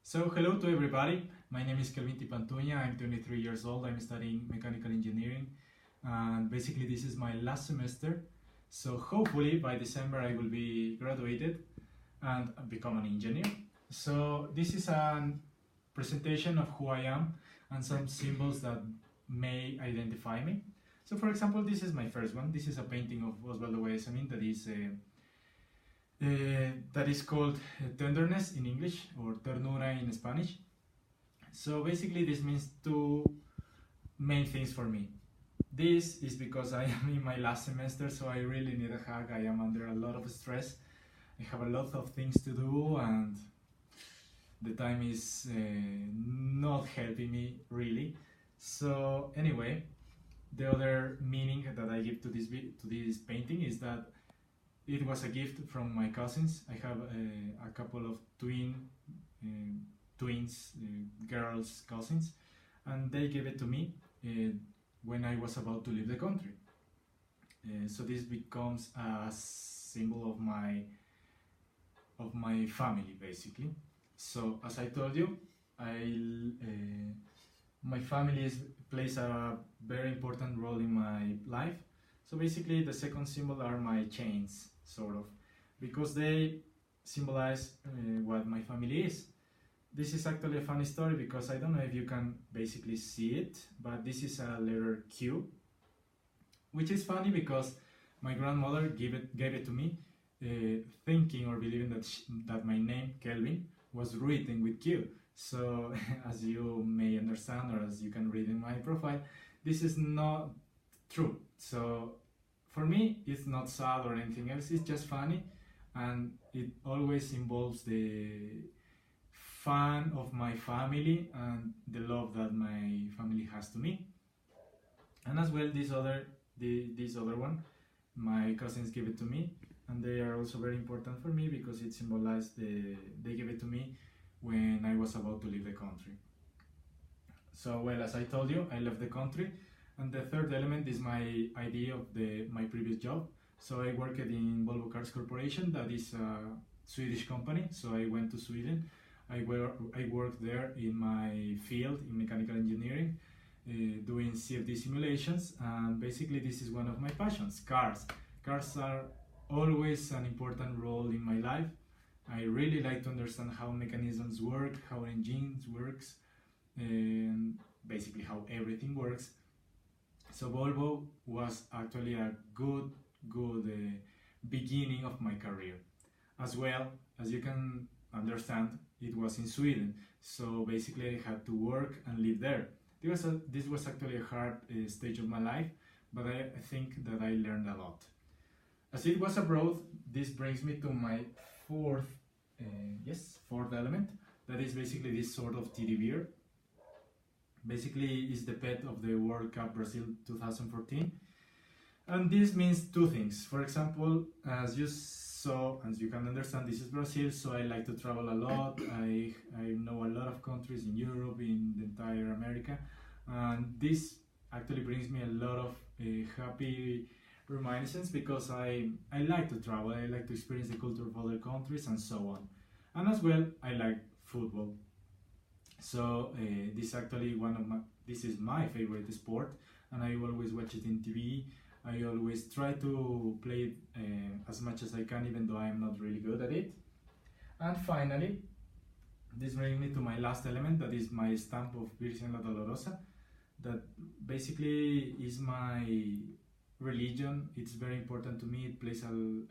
So hello to everybody, my name is Kelvin Tipantuña, I'm 23 years old, I'm studying mechanical engineering and basically this is my last semester, so hopefully by December I will be graduated and become an engineer. So this is a presentation of who I am and some symbols that may identify me. So for example, this is my first one, this is a painting of Osvaldo Guayasamín that is called tenderness in English or ternura in Spanish. So basically this means two main things for me. This is because I am in my last semester, so I really need a hug. I am under a lot of stress. I have a lot of things to do and the time is not helping me really. So anyway, the other meaning that I give to this painting is that it was a gift from my cousins. I have a couple of twins, girls cousins, and they gave it to me when I was about to leave the country. So this becomes a symbol of my family, basically. So as I told you, my family plays a very important role in my life. So basically the second symbol are my chains, sort of, because they symbolize what my family is. This is actually a funny story because I don't know if you can basically see it, but this is a letter Q, which is funny because my grandmother gave it to me, thinking or believing that my name, Kelvin, was written with Q. So as you may understand, or as you can read in my profile, this is not true. So for me, it's not sad or anything else, it's just funny, and it always involves the fun of my family and the love that my family has to me. And as well, this other one, my cousins give it to me, and they are also very important for me because it symbolized they gave it to me when I was about to leave the country. So well, as I told you, I left the country. And the third element is my ID of my previous job. So I worked in Volvo Cars Corporation, that is a Swedish company. So I went to Sweden. I worked there in my field in mechanical engineering, doing CFD simulations. And basically this is one of my passions, cars. Cars are always an important role in my life. I really like to understand how mechanisms work, how engines works, and basically how everything works. So Volvo was actually a good beginning of my career. As well, as you can understand, it was in Sweden. So basically I had to work and live there. This was actually a hard stage of my life, but I think that I learned a lot. As it was abroad, this brings me to my fourth element. That is basically this sort of teddy bear. Basically is the pet of the World Cup Brazil 2014, and this means two things. For example, as you can understand, this is Brazil, so I like to travel a lot. I know a lot of countries in Europe, in the entire America, and this actually brings me a lot of happy reminiscences because I like to travel, I like to experience the culture of other countries and so on. And as well, I like football. So this is my favorite sport, and I always watch it in TV. I always try to play it as much as I can, even though I am not really good at it. And finally, this brings me to my last element, that is my stamp of Virgen la Dolorosa. That basically is my religion. It's very important to me. It plays an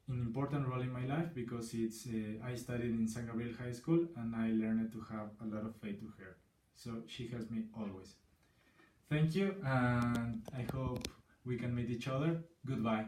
important role in my life because I studied in San Gabriel High School and I learned to have a lot of faith to her. So she helps me always. Thank you, and I hope we can meet each other. Goodbye.